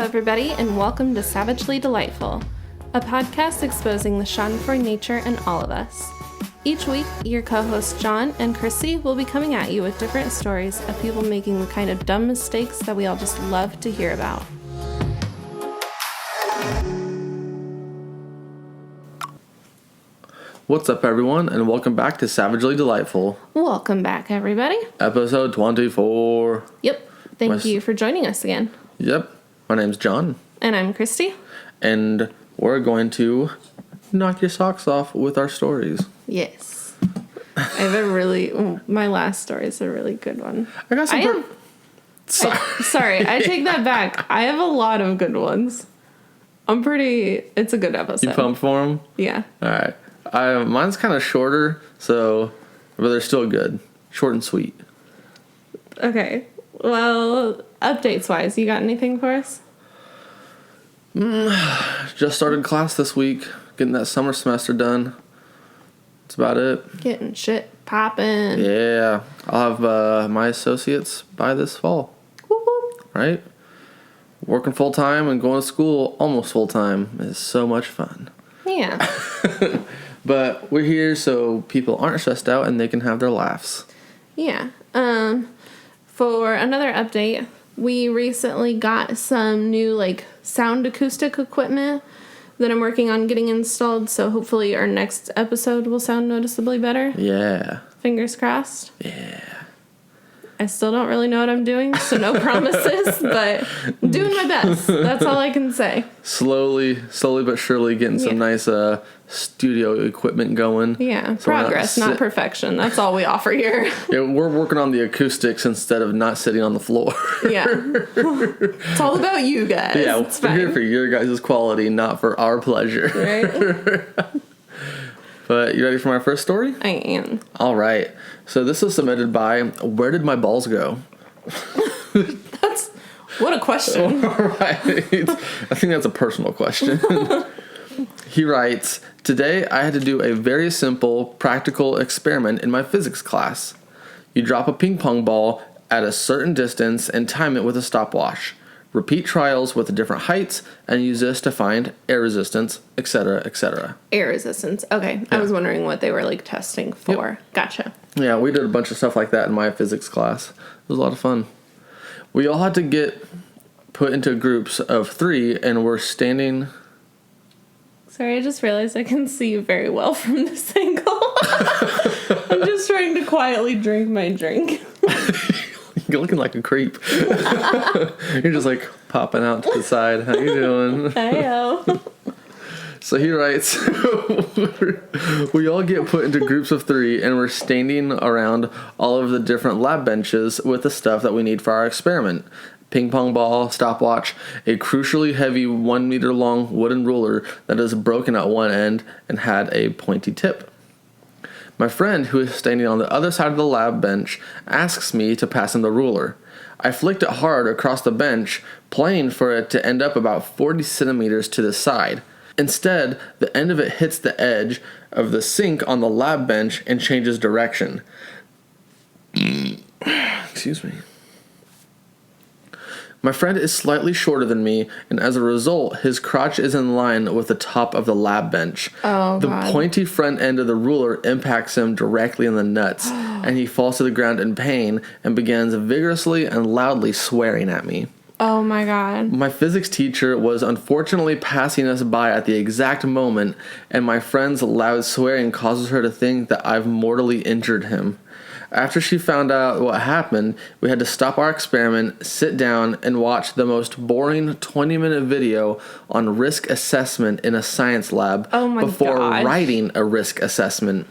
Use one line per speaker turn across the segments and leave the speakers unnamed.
everybody, and welcome to Savagely Delightful, a podcast exposing the schadenfreude nature in all of us. Each week, your co-hosts John and Chrissy will be coming at you with different stories of people making the kind of dumb mistakes that we all just love to hear about.
What's up, everyone, and welcome back to Savagely Delightful.
Welcome back, everybody.
Episode 24.
Yep. Thank you for joining us again.
Yep. My name's John.
And I'm Christy.
And we're going to knock your socks off with our stories.
Yes. I have my last story is a really good one.
I got some...
Sorry, I take that back. I have a lot of good ones. It's a good episode.
You pumped for them?
Yeah.
All right. Mine's kind of shorter, but they're still good. Short and sweet.
Okay. Well, updates-wise, you got anything for us?
Just started class this week. Getting that summer semester done. That's about it.
Getting shit popping.
Yeah. I'll have my associates by this fall.
Whoop whoop.
Right? Working full-time and going to school almost full-time is so much fun.
Yeah.
But we're here so people aren't stressed out and they can have their laughs.
Yeah. For another update, we recently got some new, sound acoustic equipment that I'm working on getting installed, so hopefully our next episode will sound noticeably better.
Yeah.
Fingers crossed.
Yeah.
I still don't really know what I'm doing, so no promises, but I'm doing my best. That's all I can say.
Slowly but surely getting some nice studio equipment going.
Yeah,
so
progress, not perfection. That's all we offer here.
Yeah, we're working on the acoustics instead of not sitting on the floor.
Yeah. It's all about you guys.
Yeah,
it's
we're
fine.
here for your guys' quality, not for our pleasure.
Right?
But you ready for my first story?
I am.
All right. So this was submitted by Where Did My Balls Go?
What a question.
All right. I think that's a personal question. He writes, today I had to do a very simple, practical experiment in my physics class. You drop a ping pong ball at a certain distance and time it with a stopwatch. Repeat trials with different heights and use this to find air resistance, etc., etc.
Air resistance. Okay. Yeah. I was wondering what they were testing for. Yep. Gotcha.
Yeah, we did a bunch of stuff like that in my physics class. It was a lot of fun. We all had to get put into groups of 3 and we're standing...
Sorry, I just realized I can see you very well from this angle. I'm just trying to quietly drink my drink.
You're looking like a creep. You're just popping out to the side. How you doing?
Hey-o.
So he writes, we all get put into groups of 3 and we're standing around all of the different lab benches with the stuff that we need for our experiment. Ping pong ball, stopwatch, a crucially heavy 1 meter long wooden ruler that is broken at one end and had a pointy tip. My friend, who is standing on the other side of the lab bench, asks me to pass him the ruler. I flicked it hard across the bench, planning for it to end up about 40 centimeters to the side. Instead, the end of it hits the edge of the sink on the lab bench and changes direction. Excuse me. My friend is slightly shorter than me, and as a result, his crotch is in line with the top of the lab bench.
Oh,
the
God.
Pointy front end of the ruler impacts him directly in the nuts, and he falls to the ground in pain and begins vigorously and loudly swearing at me.
Oh, my God.
My physics teacher was unfortunately passing us by at the exact moment, and my friend's loud swearing causes her to think that I've mortally injured him. After she found out what happened, we had to stop our experiment, sit down, and watch the most boring 20-minute video on risk assessment in a science lab before writing a risk assessment.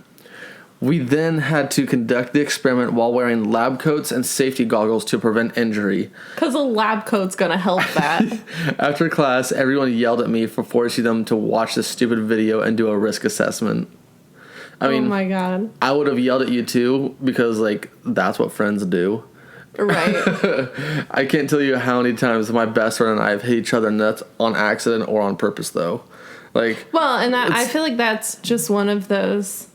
We then had to conduct the experiment while wearing lab coats and safety goggles to prevent injury.
Because a lab coat's going to help that.
After class, everyone yelled at me for forcing them to watch this stupid video and do a risk assessment. I mean,
oh my God.
I would have yelled at you too because, that's what friends do.
Right.
I can't tell you how many times my best friend and I have hit each other nuts on accident or on purpose, though.
Well, and I feel like that's just one of those,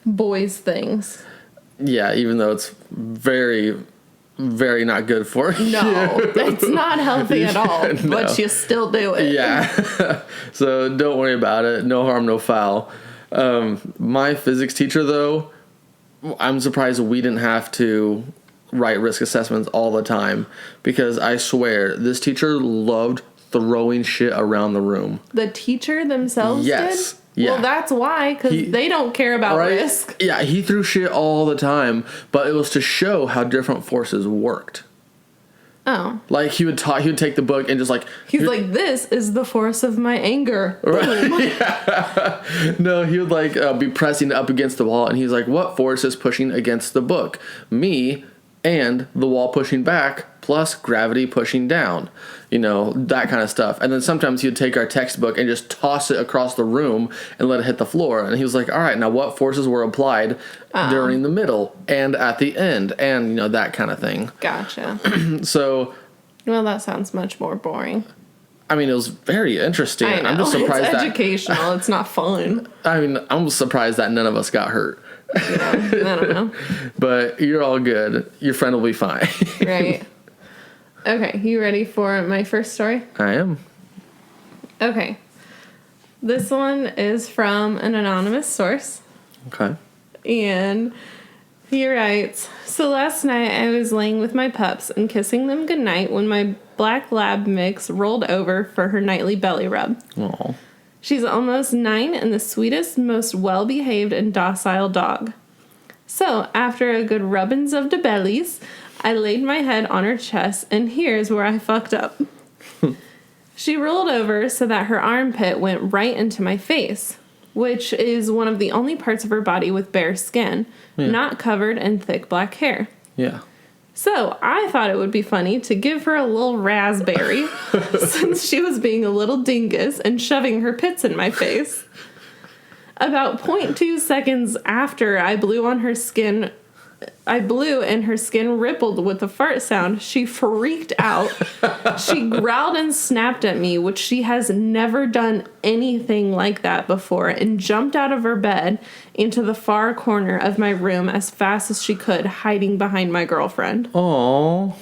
boys things.
Yeah, even though it's very very not good for you.
No, it's not healthy at all,
No.
but you still do it.
Yeah. So don't worry about it. No harm, no foul. My physics teacher, though, I'm surprised we didn't have to write risk assessments all the time, because I swear this teacher loved throwing shit around the room.
The teacher themselves
Yes.
did?
Yeah.
Well, that's why, because they don't care about risk.
Yeah, he threw shit all the time, but it was to show how different forces worked.
Oh.
Like, he would take the book and just like...
He's like, this is the force of my anger.
Right. Yeah. No, he would like be pressing up against the wall, and he's like, what force is pushing against the book? Me and the wall pushing back plus gravity pushing down. You know, that kind of stuff. And then sometimes he would take our textbook and just toss it across the room and let it hit the floor. And he was like, all right, now what forces were applied during the middle and at the end? And, you know, that kind of thing.
Gotcha.
So...
Well, that sounds much more boring.
I mean, it was very interesting.
I know.
I'm just surprised
it's educational. It's not fun.
I mean, I'm surprised that none of us got hurt.
Yeah, I don't know.
But you're all good. Your friend will be fine.
Right. Okay, you ready for my first story?
I am.
Okay. This one is from an anonymous source.
Okay.
And he writes, so last night I was laying with my pups and kissing them goodnight when my black lab mix rolled over for her nightly belly rub.
Aw.
She's almost 9 and the sweetest, most well-behaved and docile dog. So, after a good rubbins of the bellies, I laid my head on her chest, and here's where I fucked up. She rolled over so that her armpit went right into my face, which is one of the only parts of her body with bare skin, not covered in thick black hair.
Yeah.
So I thought it would be funny to give her a little raspberry since she was being a little dingus and shoving her pits in my face. About 0.2 seconds after I blew and her skin rippled with a fart sound, she freaked out. She growled and snapped at me, which she has never done anything like that before, and jumped out of her bed into the far corner of my room as fast as she could, hiding behind my girlfriend.
Aww.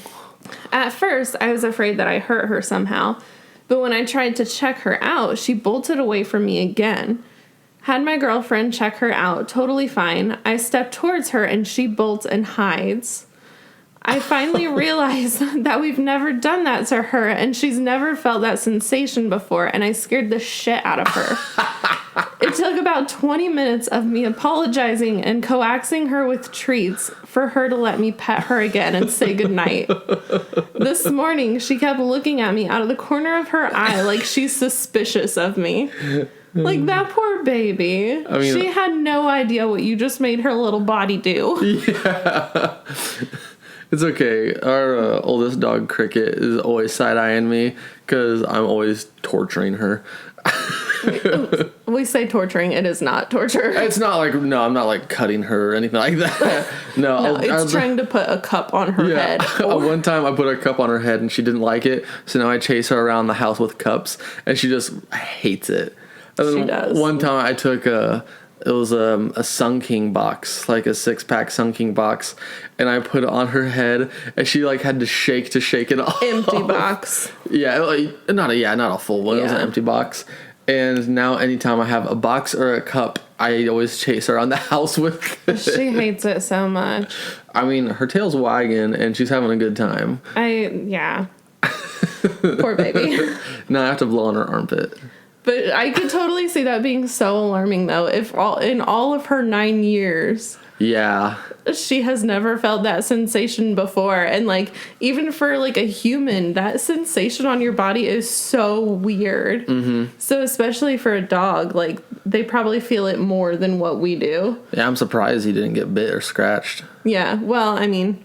At first, I was afraid that I hurt her somehow, but when I tried to check her out, she bolted away from me again. Had my girlfriend check her out, totally fine. I step towards her and she bolts and hides. I finally realized that we've never done that to her and she's never felt that sensation before, and I scared the shit out of her. It took about 20 minutes of me apologizing and coaxing her with treats for her to let me pet her again and say goodnight. This morning, she kept looking at me out of the corner of her eye like she's suspicious of me. Like, that poor baby. I mean, she had no idea what you just made her little body do.
Yeah. It's okay. Our oldest dog, Cricket, is always side-eyeing me because I'm always torturing her.
We say torturing. It is not torture.
It's not like, no, I'm not like cutting her or anything like that. No,
it's trying to put a cup on her head.
One time I put a cup on her head and she didn't like it. So now I chase her around the house with cups and she just hates it. And then
she does.
One time I took a Sun King box, like a 6-pack Sun King box, and I put it on her head, and she like had to shake it off.
Empty box.
Yeah, not a full one. Yeah. It was an empty box. And now anytime I have a box or a cup, I always chase her around the house with it.
She hates it so much.
I mean, her tail's wagging, and she's having a good time.
Yeah. Poor baby.
Now I have to blow on her armpit.
But I could totally see that being so alarming, though, if in all of her 9 years,
yeah,
she has never felt that sensation before. And, like, even for, like, a human, that sensation on your body is so weird. Mm-hmm. So especially for a dog, like, they probably feel it more than what we do.
Yeah, I'm surprised he didn't get bit or scratched.
Yeah, well, I mean,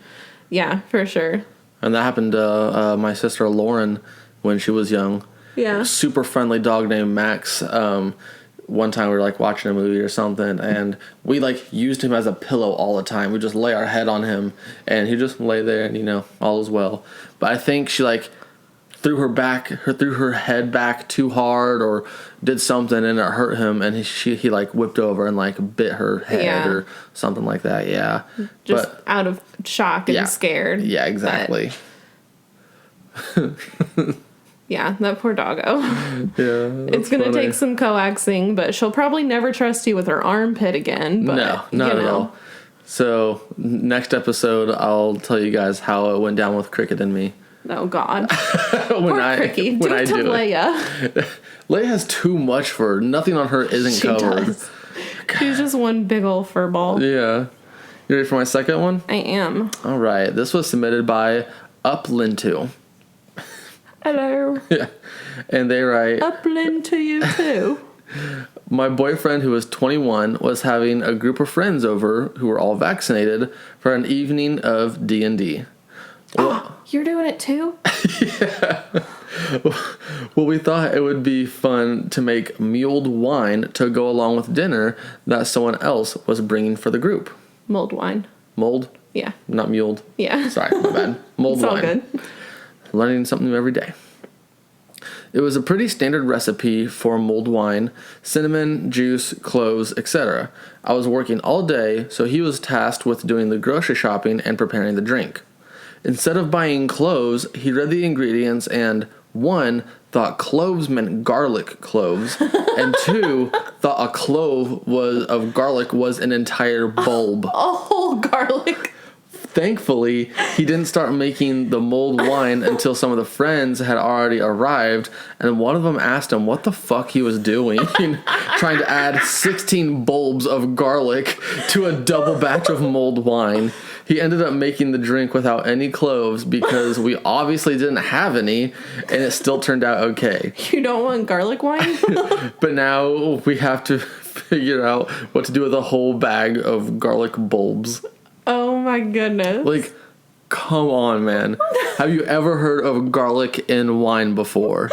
yeah, for sure.
And that happened to my sister Lauren when she was young.
Yeah.
Super friendly dog named Max. One time we were like watching a movie or something, and we like used him as a pillow all the time. We just lay our head on him, and he just lay there, and all is well. But I think she like threw her head back too hard or did something and it hurt him, and he like whipped over and like bit her head or something like that. Yeah,
just out of shock and scared.
Yeah, exactly.
Yeah, that poor doggo.
Yeah,
it's gonna take some coaxing, but she'll probably never trust you with her armpit again. But,
no, not at all. So next episode, I'll tell you guys how it went down with Cricket and me.
Oh God, poor Cricky. Do it to Leia.
Leia has too much fur. Nothing on her isn't covered.
Does. She's just one big old fur ball.
Yeah. You ready for my second one?
I am.
All right. This was submitted by upLinto.
Hello.
Yeah. And they write,
upLinto you too.
My boyfriend, who was 21, was having a group of friends over who were all vaccinated for an evening of D&D.
Oh, you're doing it too?
Yeah. Well, we thought it would be fun to make mulled wine to go along with dinner that someone else was bringing for the group.
Mulled wine.
Mulled?
Yeah.
Not mulled?
Yeah.
Sorry, my bad. Mulled wine.
It's all good.
Learning something new every day. It was a pretty standard recipe for mulled wine: cinnamon, juice, cloves, etc. I was working all day, so he was tasked with doing the grocery shopping and preparing the drink. Instead of buying cloves, he read the ingredients and, 1, thought cloves meant garlic cloves, and 2, thought a clove of garlic was an entire bulb.
A whole garlic.
Thankfully, he didn't start making the mulled wine until some of the friends had already arrived, and one of them asked him what the fuck he was doing, trying to add 16 bulbs of garlic to a double batch of mulled wine. He ended up making the drink without any cloves because we obviously didn't have any, and it still turned out okay.
You don't want garlic wine?
But now we have to figure out what to do with a whole bag of garlic bulbs.
Oh my goodness.
Like, come on, man. Have you ever heard of garlic in wine before?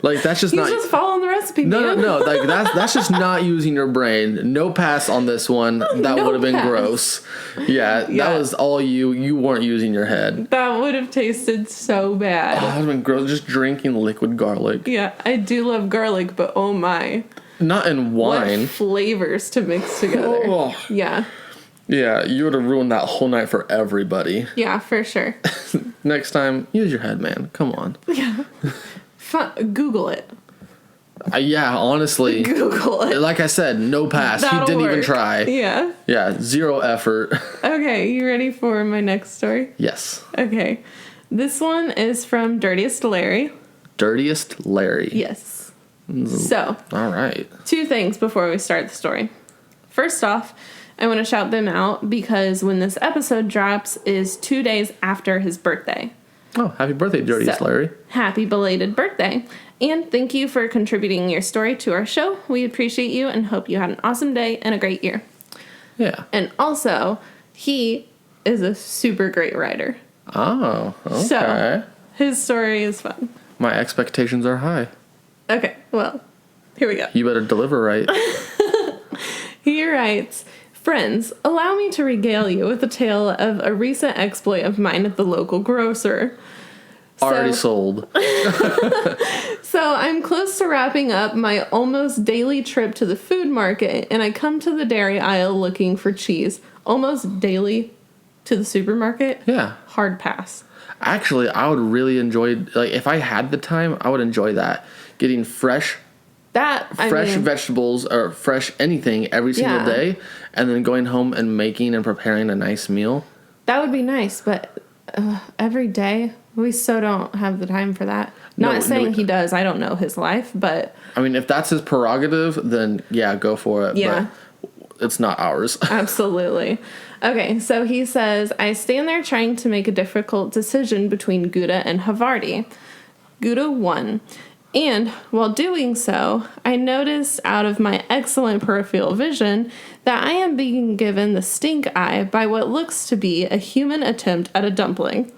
Like, that's just not...
He's just following the recipe, man.
No. Like, that's just not using your brain. No pass on this one. That would have been gross. Yeah, that was all you. You weren't using your head.
That would have tasted so bad.
Oh, that would have been gross. Just drinking liquid garlic.
Yeah, I do love garlic, but oh my.
Not in wine.
What flavors to mix together. Oh. Yeah.
Yeah, you would have ruined that whole night for everybody.
Yeah, for sure.
Next time, use your head, man. Come on.
Yeah. Google it.
Yeah, honestly.
Google it.
Like I said, no pass.
That'll
He didn't
work.
even try.
Yeah.
Yeah, 0 effort.
Okay, you ready for my next story?
Yes.
Okay. This one is from DirtiestLarry.
DirtiestLarry.
Yes. So.
All right.
2 things before we start the story. First off, I want to shout them out because when this episode drops is 2 days after his birthday.
Oh, happy birthday, DirtiestLarry.
Happy belated birthday. And thank you for contributing your story to our show. We appreciate you and hope you had an awesome day and a great year.
Yeah.
And also, he is a super great writer.
Oh, okay.
So, his story is fun.
My expectations are high.
Okay, well, here we go.
You better deliver right.
He writes, Friends, allow me to regale you with a tale of a recent exploit of mine at the local grocer.
Already sold.
So I'm close to wrapping up my almost daily trip to the food market, and I come to the dairy aisle looking for cheese. Almost daily to the supermarket?
Yeah.
Hard pass.
Actually, I would really enjoy, like, if I had the time, I would enjoy that. Getting fresh vegetables or fresh anything every single day, and then going home and making and preparing a nice meal.
That would be nice, but every day, we so don't have the time for that. Not saying he does. I don't know his life, but...
I mean, if that's his prerogative, then yeah, go for it.
Yeah.
But it's not ours.
Absolutely. Okay, so he says, I stand there trying to make a difficult decision between Gouda and Havarti. Gouda won. And while doing so, I noticed out of my excellent peripheral vision that I am being given the stink eye by what looks to be a human attempt at a dumpling.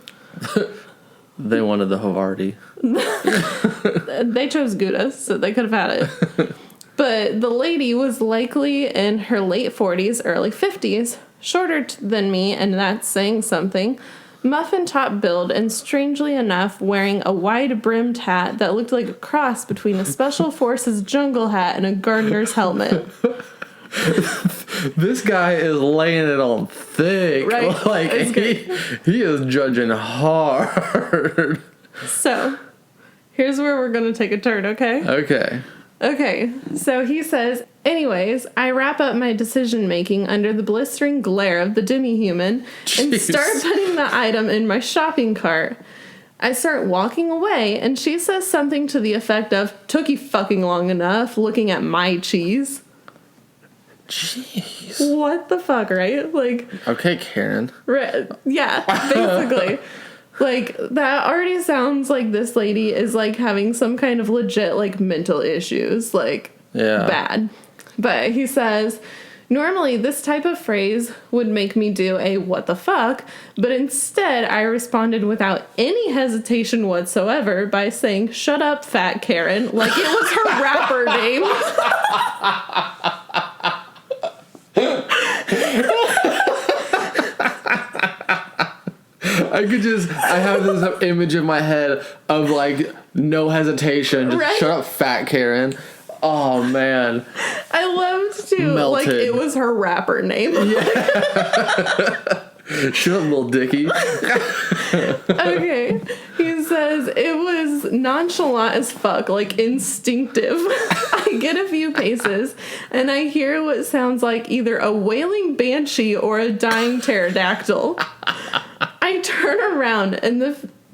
They wanted the Havarti.
They chose Gouda, so they could have had it. But the lady was likely in her late 40s, early 50s, shorter than me, and that's saying something. muffin top build, and strangely enough, wearing a wide-brimmed hat that looked like a cross between a Special Forces jungle hat and a gardener's helmet.
This guy is laying it on thick.
Right.
Like, he is judging hard.
So, here's where we're going to take a turn, okay? Okay, so he says, anyways, I wrap up my decision-making under the blistering glare of the demi-human and start putting the item in my shopping cart. I start walking away, and she says something to the effect of, took you fucking long enough looking at my cheese.
Jeez.
What the fuck, right? Like...
Okay, Karen.
Right, yeah, basically. Like, that already sounds like this lady is, like, having some kind of legit, like, mental issues. Like, bad. But he says, normally this type of phrase would make me do a what the fuck, but instead I responded without any hesitation whatsoever by saying, shut up, fat Karen, like it was her rapper name.
I have this image in my head of, like, no hesitation, just
right?
Shut up, fat Karen. Oh, man.
I loved, too,
Melted.
like, it was her rapper name.
Yeah. Shut up, little Dickie.
Okay. He says, it was nonchalant as fuck, like instinctive. I get a few paces, and I hear what sounds like either a wailing banshee or a dying pterodactyl. I turn around, and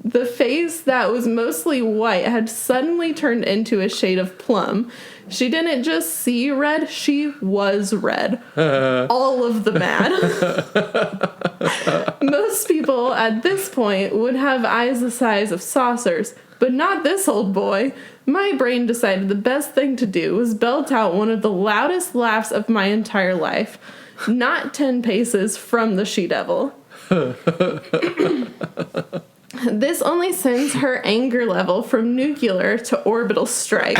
the face that was mostly white had suddenly turned into a shade of plum. She didn't just see red, she was red. All of the mad. Most people at this point would have eyes the size of saucers, but not this old boy. My brain decided the best thing to do was belt out one of the loudest laughs of my entire life. Not 10 paces from the she-devil. This only sends her anger level from nuclear to orbital strike.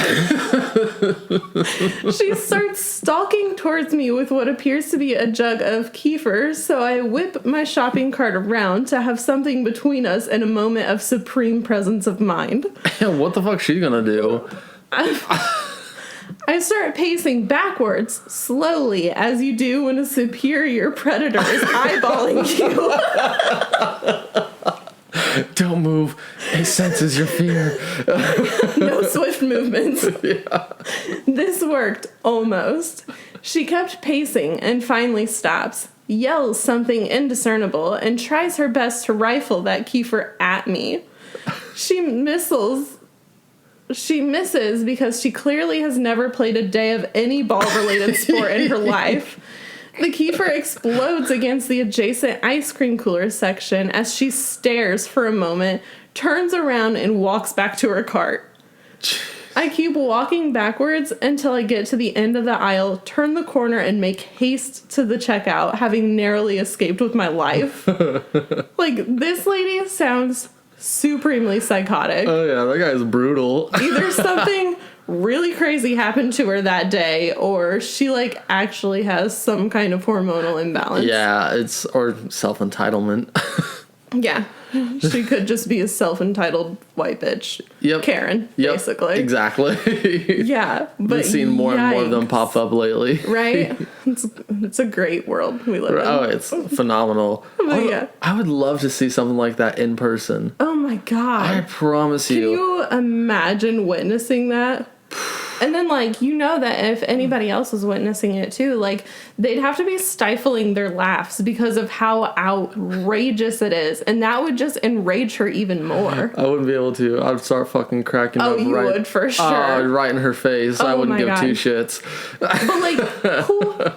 She starts stalking towards me with what appears to be a jug of kefir, so I whip my shopping cart around to have something between us in a moment of supreme presence of mind.
What the fuck's she gonna do?
I start pacing backwards, slowly, as you do when a superior predator is eyeballing you.
Don't move. It senses your fear.
No swift movements.
Yeah.
This worked, almost. She kept pacing and finally stops, yells something indiscernible, and tries her best to rifle that kefir at me. She misses because she clearly has never played a day of any ball-related sport in her life. The kefir explodes against the adjacent ice cream cooler section as she stares for a moment, turns around, and walks back to her cart. I keep walking backwards until I get to the end of the aisle, turn the corner, and make haste to the checkout, having narrowly escaped with my life. Like, this lady sounds supremely psychotic.
Oh, yeah, that guy's brutal.
Either something really crazy happened to her that day, or she, like, actually has some kind of hormonal imbalance.
Yeah, or self-entitlement.
Yeah. She could just be a self-entitled white bitch.
Yep.
Karen, basically.
Exactly.
Yeah. But
I've seen more and more of them pop up lately.
Right? It's a great world we live in.
Oh, it's phenomenal.
Yeah.
I would love to see something like that in person.
Oh my God.
I promise you.
Can you imagine witnessing that? And then, like, you know that if anybody else was witnessing it, too, like, they'd have to be stifling their laughs because of how outrageous it is. And that would just enrage her even more.
I wouldn't be able to. I'd start fucking cracking up.
Oh, you would, for sure.
Right in her face. I wouldn't give two shits.
But, like,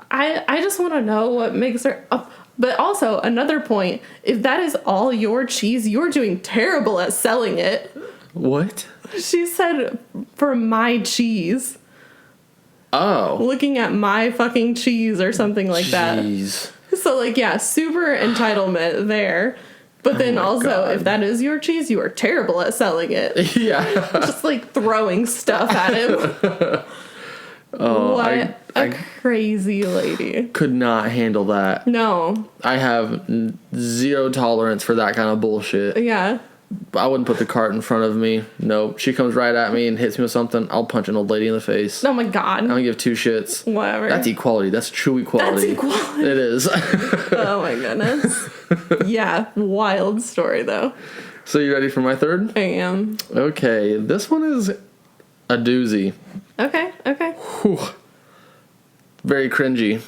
I just want to know what makes her... But also, another point, if that is all your cheese, you're doing terrible at selling it.
What?
She said, for my cheese.
Oh.
Looking at my fucking cheese or something like
Jeez.
that. So, like, yeah, super entitlement there. But then also, God. If that is your cheese, you are terrible at selling it.
Yeah.
Just, like, throwing stuff at him.
Oh,
what
I
crazy lady.
could not handle that.
No.
I have zero tolerance for that kind of bullshit.
Yeah.
I wouldn't put the cart in front of me. Nope. She comes right at me and hits me with something, I'll punch an old lady in the face.
Oh my God.
I don't give two shits.
Whatever.
That's equality. That's true equality.
That's equality.
It is.
Oh my goodness. Yeah. Wild story though.
So you ready for my third?
I am.
Okay. This one is a doozy.
Okay.
Whew. Very cringy.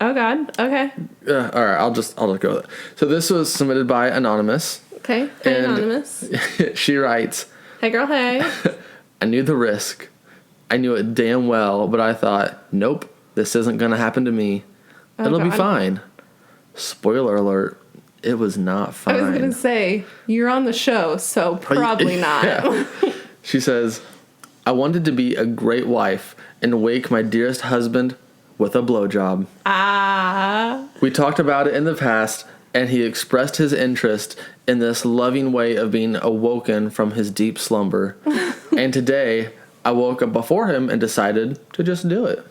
Oh God. Okay.
All right. I'll just go with it. So this was submitted by Anonymous.
Okay. Hey,
And
Anonymous.
She writes,
Hey girl, hey.
I knew the risk. I knew it damn well, but I thought, nope, this isn't going to happen to me.
Oh,
It'll be
God.
fine. Spoiler alert, it was not fine.
I was going to say, you're on the show, so probably not.
Yeah. She says, I wanted to be a great wife and wake my dearest husband with a blowjob.
Ah.
We talked about it in the past, and he expressed his interest in this loving way of being awoken from his deep slumber. And today, I woke up before him and decided to just do it.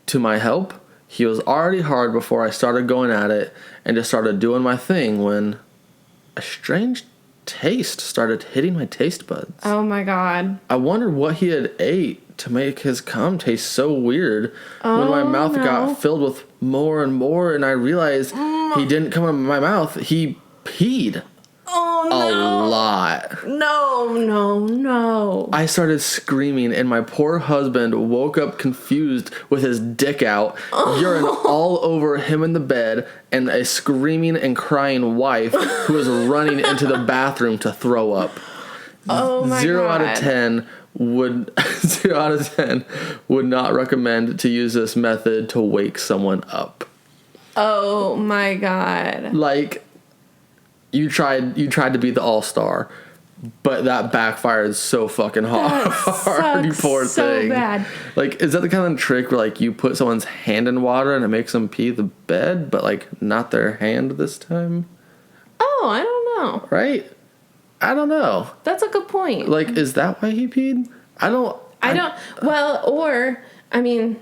To my help, he was already hard before I started going at it and just started doing my thing when a strange taste started hitting my taste buds.
Oh my God.
I wondered what he had ate to make his cum taste so weird. When my mouth got filled with more and more, and I realized he didn't come in my mouth, he peed.
Oh no.
A lot.
No.
I started screaming, and my poor husband woke up confused with his dick out, urine all over him in the bed, and a screaming and crying wife who was running into the bathroom to throw up.
Oh my God.
0 out of 10 would not recommend to use this method to wake someone up.
Oh my God.
Like, you tried to be the all-star, but that backfired so fucking hard. You poor
so
thing.
Bad.
Like, is that the kind of trick where, like, you put someone's hand in water and it makes them pee the bed, but, like, not their hand this time?
Oh, I don't know.
Right? I don't know.
That's a good point.
Like, is that why he peed? I don't.
Well, or, I mean,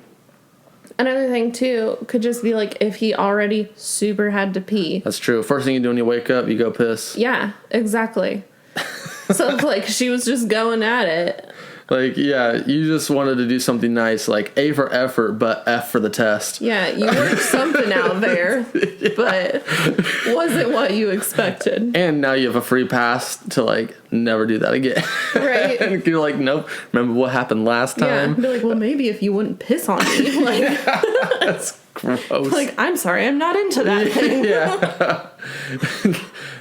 another thing, too, could just be, like, if he already super had to pee.
That's true. First thing you do when you wake up, you go piss.
Yeah, exactly. So, like, she was just going at it.
Like, yeah, you just wanted to do something nice, like A for effort, but F for the test.
Yeah, you worked something out there, but wasn't what you expected.
And now you have a free pass to, like, never do that again.
Right.
And you're like, nope, remember what happened last time?
Yeah, be like, well, maybe if you wouldn't piss on me. Like,
That's gross.
like, I'm sorry, I'm not into that thing.
Yeah.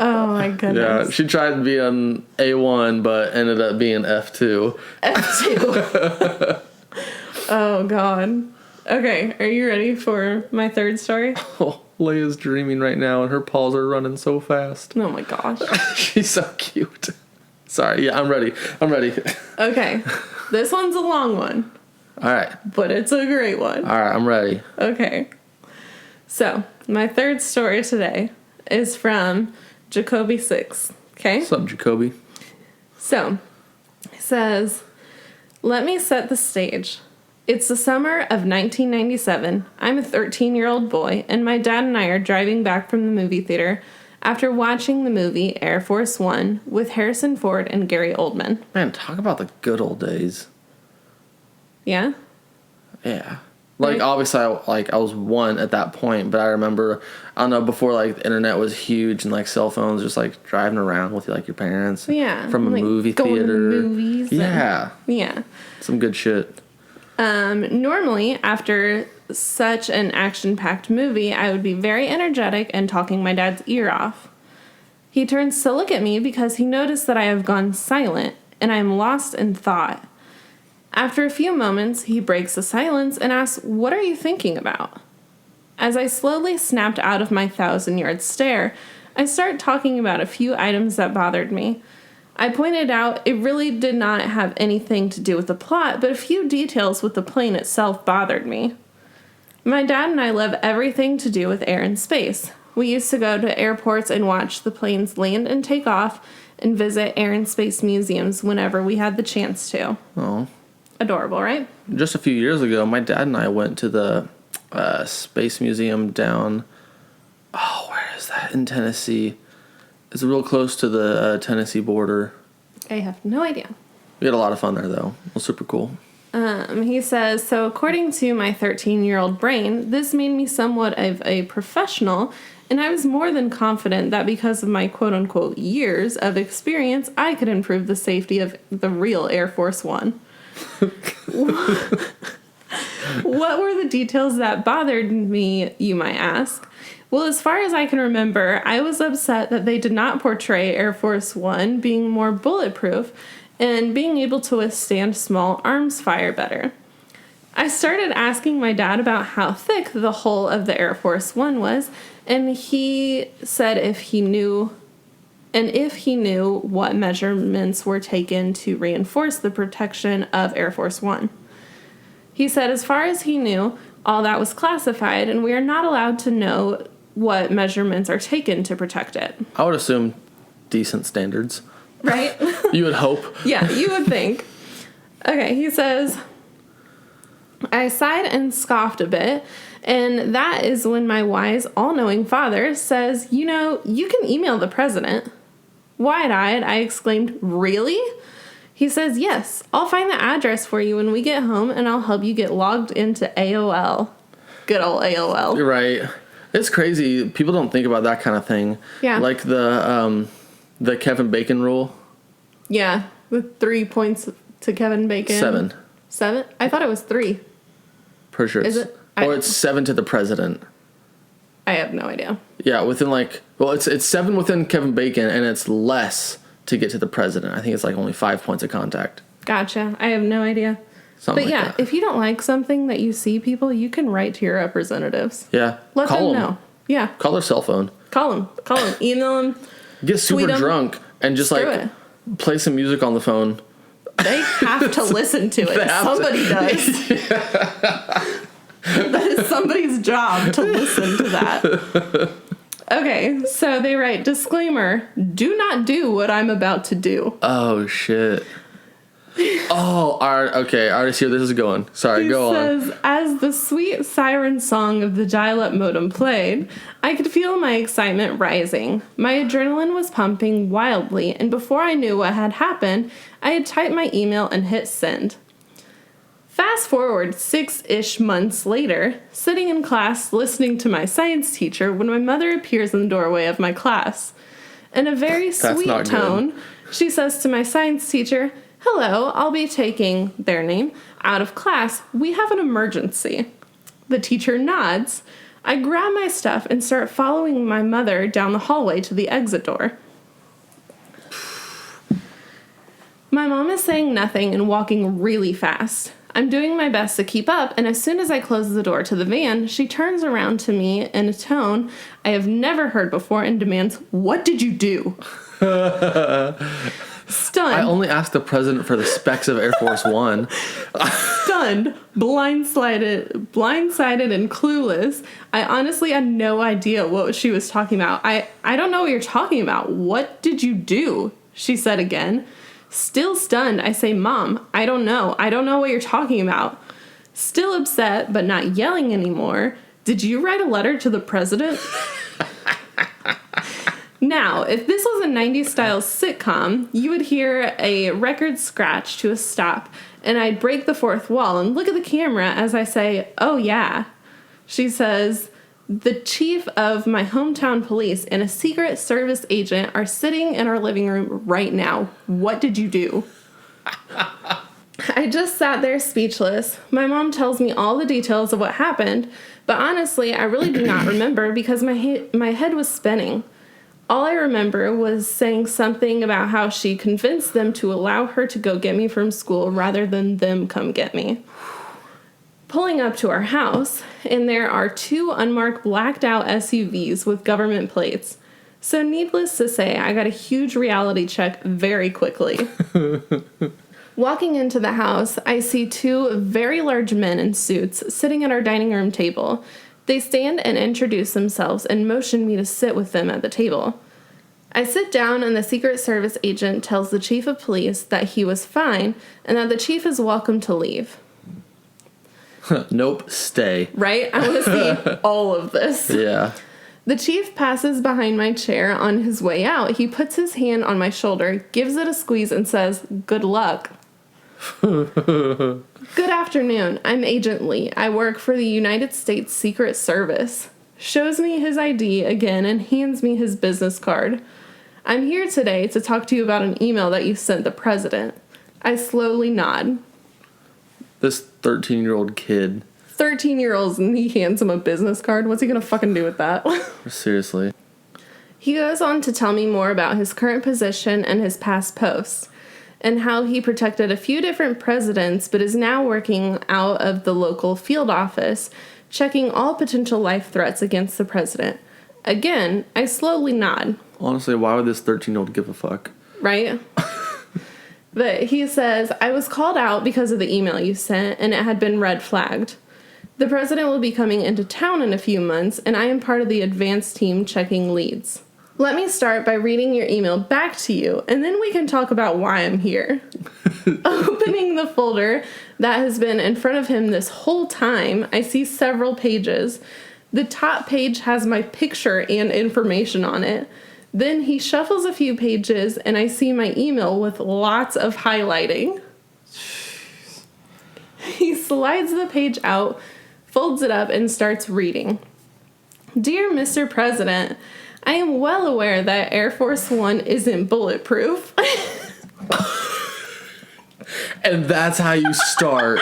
Oh, my
Yeah,
goodness.
she tried to be on A1, but ended up being F2.
F2. Oh, God. Okay, are you ready for my third story?
Oh, Leia's dreaming right now, and her paws are running so fast.
Oh, my gosh.
She's so cute. Sorry, yeah, I'm ready.
Okay, this one's a long one,
All right.
but it's a great one.
All right, I'm ready.
Okay. So, my third story today is from Jacoby 6. Okay?
What's up, Jacoby?
So, it says, let me set the stage. It's the summer of 1997. I'm a 13-year-old boy, and my dad and I are driving back from the movie theater after watching the movie Air Force One with Harrison Ford and Gary Oldman.
Man, talk about the good old days.
Yeah?
Yeah. Like,
Right.
obviously, I was one at that point, but I remember, I don't know, before, like, the internet was huge and, like, cell phones, just, like, driving around with, like, your parents.
Yeah.
From a
like,
movie
going
theater.
to the movies.
Yeah.
Yeah.
Some good shit.
Normally, after such an action-packed movie, I would be very energetic and talking my dad's ear off. He turns to look at me because he noticed that I have gone silent, and I am lost in thought. After a few moments, he breaks the silence and asks, "What are you thinking about?" As I slowly snapped out of my 1,000-yard stare, I start talking about a few items that bothered me. I pointed out it really did not have anything to do with the plot, but a few details with the plane itself bothered me. My dad and I love everything to do with air and space. We used to go to airports and watch the planes land and take off and visit air and space museums whenever we had the chance to.
Oh.
Adorable, right?
Just a few years ago, my dad and I went to the Space Museum down... Oh, where is that? In Tennessee. It's real close to the Tennessee border.
I have no idea.
We had a lot of fun there, though. It was super cool.
He says, so according to my 13-year-old brain, this made me somewhat of a professional, and I was more than confident that because of my quote-unquote years of experience, I could improve the safety of the real Air Force One. What were the details that bothered me, you might ask? Well, as far as I can remember, I was upset that they did not portray Air Force One being more bulletproof and being able to withstand small arms fire better. I started asking my dad about how thick the hull of the Air Force One was, and he said if he knew what measurements were taken to reinforce the protection of Air Force One. He said as far as he knew, all that was classified, and we are not allowed to know what measurements are taken to protect it.
I would assume decent standards.
Right?
You would hope.
Yeah, you would think. Okay, he says, I sighed and scoffed a bit, and that is when my wise, all-knowing father says, you know, you can email the president. Wide-eyed, I exclaimed, really? He says, yes, I'll find the address for you when we get home, and I'll help you get logged into AOL. Good old AOL.
You're right. It's crazy. People don't think about that kind of thing.
Yeah.
Like the Kevin Bacon rule.
Yeah, with 3 points to Kevin Bacon.
7.
7? I thought it was 3.
Pretty sure
Is it?
It's 7 to the president.
I have no idea.
Yeah, within it's 7 within Kevin Bacon, and it's less to get to the president. I think it's like only 5 points of contact.
Gotcha. I have no idea.
Something
but
like
yeah,
that.
if you don't like something that you see people, you can write to your representatives.
Yeah.
Let
Call
them know. Yeah.
Call their cell phone.
Call them. Email them.
Get super drunk and just play some music on the phone.
They have to listen to it. Somebody does. Yeah. That is somebody's job to listen to that. Okay, so they write, disclaimer, do not do what I'm about to do.
Oh, shit. Oh, okay, I already see where this is going. Sorry, go on. He says,
as the sweet siren song of the dial-up modem played, I could feel my excitement rising. My adrenaline was pumping wildly, and before I knew what had happened, I had typed my email and hit send. Fast forward 6-ish months later, sitting in class listening to my science teacher when my mother appears in the doorway of my class. In a very sweet tone, she says to my science teacher, hello, I'll be taking their name out of class. We have an emergency. The teacher nods. I grab my stuff and start following my mother down the hallway to the exit door. My mom is saying nothing and walking really fast. I'm doing my best to keep up, and as soon as I close the door to the van, she turns around to me in a tone I have never heard before and demands, what did you do? Stunned.
I only asked the president for the specs of Air Force One.
Stunned, blindsided and clueless. I honestly had no idea what she was talking about. I don't know what you're talking about. What did you do? She said again. Still stunned, I say, Mom, I don't know. I don't know what you're talking about. Still upset, but not yelling anymore. Did you write a letter to the president? Now, if this was a 90s style sitcom, you would hear a record scratch to a stop, and I'd break the fourth wall and look at the camera as I say, oh yeah. She says, the chief of my hometown police and a Secret Service agent are sitting in our living room right now. What did you do? I just sat there speechless. My mom tells me all the details of what happened, but honestly, I really do not remember because my head was spinning. All I remember was saying something about how she convinced them to allow her to go get me from school rather than them come get me. Pulling up to our house, and there are 2 unmarked blacked-out SUVs with government plates. So needless to say, I got a huge reality check very quickly. Walking into the house, I see 2 very large men in suits sitting at our dining room table. They stand and introduce themselves and motion me to sit with them at the table. I sit down and the Secret Service agent tells the chief of police that he was fine and that the chief is welcome to leave.
Nope, stay.
Right? I want to see all of this.
Yeah.
The chief passes behind my chair on his way out. He puts his hand on my shoulder, gives it a squeeze, and says, "Good luck." Good afternoon. I'm Agent Lee. I work for the United States Secret Service. Shows me his ID again and hands me his business card. I'm here today to talk to you about an email that you sent the president. I slowly nod.
This 13-year-old kid.
13-year-olds, and he hands him a business card. What's he gonna fucking do with that?
Seriously.
He goes on to tell me more about his current position and his past posts, and how he protected a few different presidents, but is now working out of the local field office, checking all potential life threats against the president. Again, I slowly nod.
Honestly, why would this 13-year-old give a fuck?
Right? But he says, I was called out because of the email you sent, and it had been red flagged. The president will be coming into town in a few months, and I am part of the advanced team checking leads. Let me start by reading your email back to you, and then we can talk about why I'm here. Opening the folder that has been in front of him this whole time, I see several pages. The top page has my picture and information on it. Then he shuffles a few pages, and I see my email with lots of highlighting. Jeez. He slides the page out, folds it up, and starts reading. Dear Mr. President, I am well aware that Air Force One isn't bulletproof.
And that's how you start.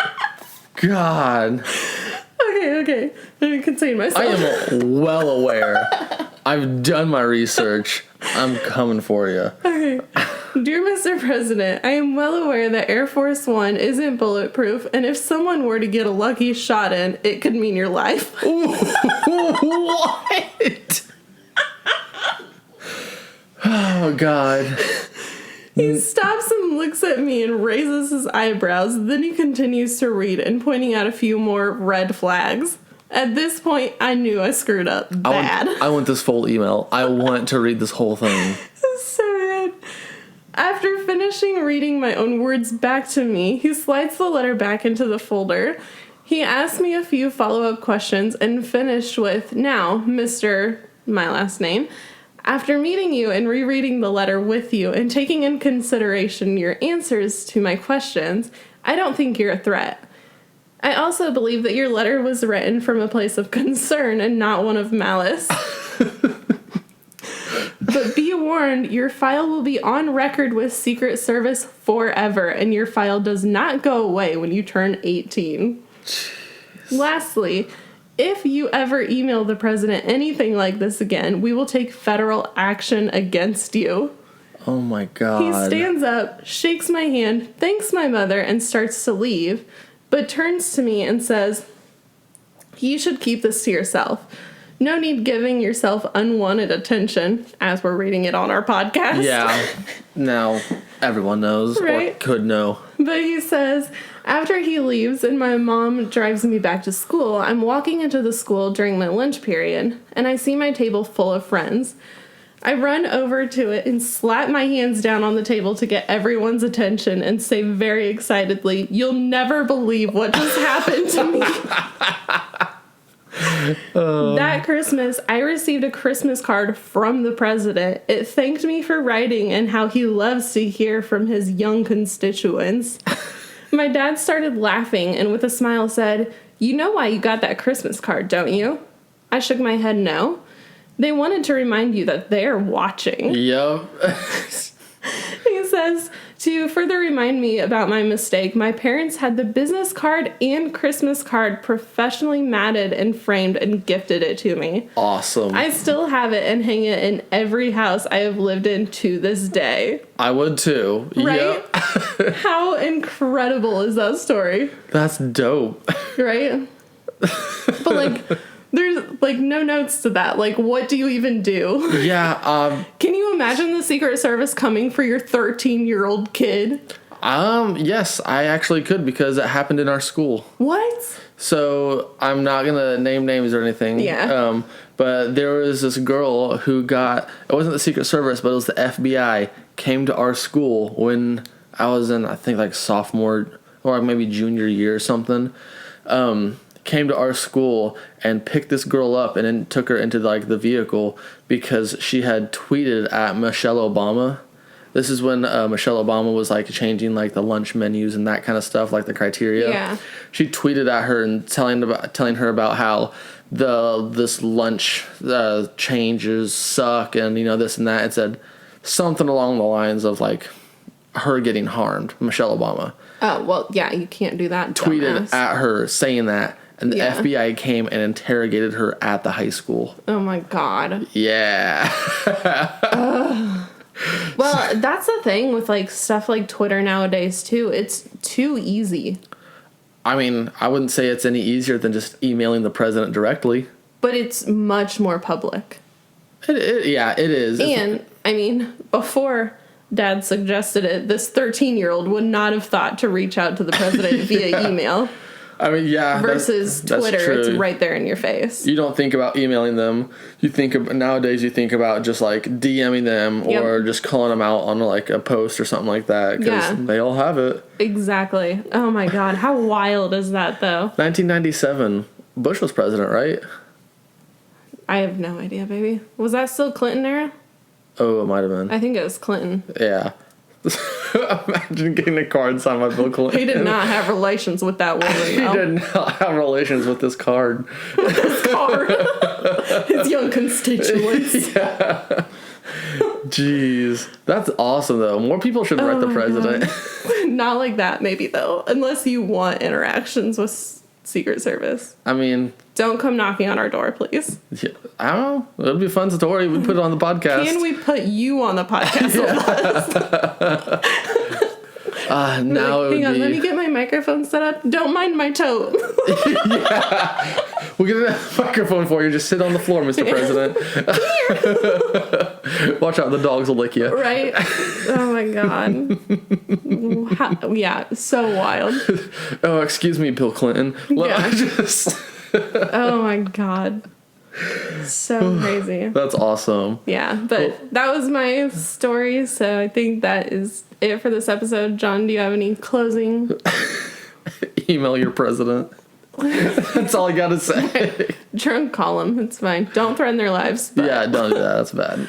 God.
Okay. Let me contain myself.
I am well aware. I've done my research. I'm coming for you.
Okay. Dear Mr. President, I am well aware that Air Force One isn't bulletproof, and if someone were to get a lucky shot in, it could mean your life.
What? Oh, God.
He stops and looks at me and raises his eyebrows. Then he continues to read and pointing out a few more red flags. At this point, I knew I screwed up bad.
I want this full email. I want to read this whole thing.
So bad. After finishing reading my own words back to me, he slides the letter back into the folder. He asked me a few follow-up questions and finished with, now, Mr. my last name, after meeting you and rereading the letter with you and taking in consideration your answers to my questions, I don't think you're a threat. I also believe that your letter was written from a place of concern and not one of malice. But be warned, your file will be on record with Secret Service forever, and your file does not go away when you turn 18. Jeez. Lastly, if you ever email the president anything like this again, we will take federal action against you.
Oh my God.
He stands up, shakes my hand, thanks my mother, and starts to leave, but turns to me and says, you should keep this to yourself. No need giving yourself unwanted attention, as we're reading it on our podcast.
Yeah. Now everyone knows,
right?
Or could know.
But he says, after he leaves and my mom drives me back to school, I'm walking into the school during my lunch period, and I see my table full of friends. I run over to it and slap my hands down on the table to get everyone's attention and say very excitedly, you'll never believe what just happened to me. That Christmas, I received a Christmas card from the president. It thanked me for writing and how he loves to hear from his young constituents. My dad started laughing and with a smile said, you know why you got that Christmas card, don't you? I shook my head no. They wanted to remind you that they're watching.
Yep.
He says, to further remind me about my mistake, my parents had the business card and Christmas card professionally matted and framed and gifted it to me.
Awesome.
I still have it and hang it in every house I have lived in to this day.
I would too.
Right?
Yep.
How incredible is that story?
That's dope.
Right? But like, there's like no notes to that. Like, what do you even do?
Yeah.
Can you imagine the Secret Service coming for your 13-year-old kid?
Yes, I actually could because it happened in our school.
What?
So I'm not gonna name names or anything.
Yeah.
But there was this girl who got, it wasn't the Secret Service, but it was the FBI, came to our school when I was in, I think, like sophomore or maybe junior year or something. Came to our school and picked this girl up and then took her into like the vehicle because she had tweeted at Michelle Obama. This is when Michelle Obama was like changing like the lunch menus and that kind of stuff, like the criteria.
Yeah.
She tweeted at her and telling her about how this lunch changes suck and this and that, and said something along the lines of like her getting harmed, Michelle Obama.
Oh, well, yeah, you can't do that.
Tweeted
dumbass.
at her saying that, and the FBI came and interrogated her at the high school.
Oh my God.
Yeah.
Well, that's the thing with like stuff like Twitter nowadays too. It's too easy.
I mean, I wouldn't say it's any easier than just emailing the president directly.
But it's much more public.
It is.
And, I mean, before Dad suggested it, this 13-year-old would not have thought to reach out to the president via email.
I mean, yeah.
Versus Twitter,
that's
it's right there in your face.
You don't think about emailing them. Nowadays you think about just like DMing them or just calling them out on like a post or something like that because they all have it.
Exactly. Oh my God. How wild is that though?
1997. Bush was president, right?
I have no idea, baby. Was that still Clinton era?
Oh, it might have been.
I think it was Clinton.
Yeah. Imagine getting a card signed by Bill Clinton.
He did not have relations with that woman.
He did not have relations with this card.
His young constituents.
Yeah. Jeez. That's awesome, though. More people should write the president.
Not like that, maybe, though. Unless you want interactions with Secret Service.
I mean...
Don't come knocking on our door, please.
Yeah, I don't know. It'll be a fun story. We put it on the podcast.
Can we put you on the podcast with us?
Now
like, hang on, let me get my microphone set up. Don't mind my tote.
Yeah. We'll get a microphone for you. Just sit on the floor, Mr. President. Watch out, the dogs will lick you.
Right? Oh my God. Yeah, so wild.
Oh, excuse me, Bill Clinton.
Oh my God. So crazy.
That's awesome.
Yeah, but that was my story, so I think that is it for this episode. John, do you have any closing?
Email your president. That's all I gotta say.
Drunk call them. It's fine. Don't threaten their lives. But.
Yeah, don't do that. That's bad.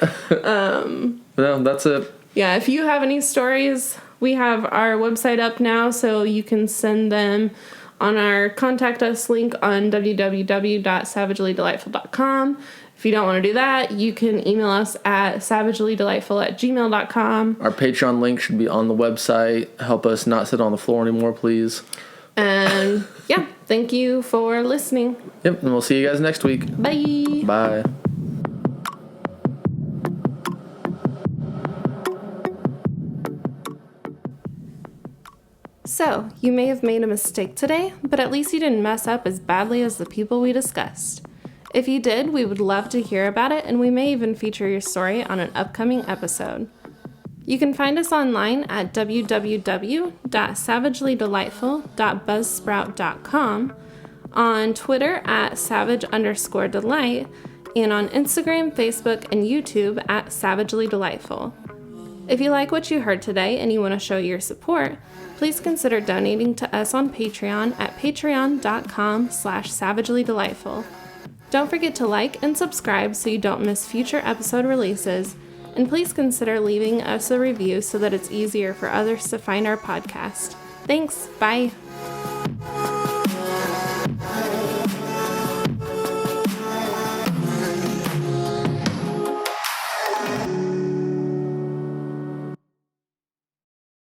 No, that's it.
Yeah, if you have any stories, we have our website up now, so you can send them on our contact us link on www.savagelydelightful.com. If you don't want to do that, you can email us at savagelydelightful@gmail.com.
Our Patreon link should be on the website. Help us not sit on the floor anymore, please.
And yeah, thank you for listening.
Yep, and we'll see you guys next week.
Bye.
Bye.
So, you may have made a mistake today, but at least you didn't mess up as badly as the people we discussed. If you did, we would love to hear about it, and we may even feature your story on an upcoming episode. You can find us online at www.savagelydelightful.buzzsprout.com, on Twitter at savage_delight, and on Instagram, Facebook, and YouTube at savagelydelightful. If you like what you heard today and you want to show your support, please consider donating to us on Patreon at patreon.com/savagelydelightful. Don't forget to like and subscribe so you don't miss future episode releases, and please consider leaving us a review so that it's easier for others to find our podcast. Thanks, bye!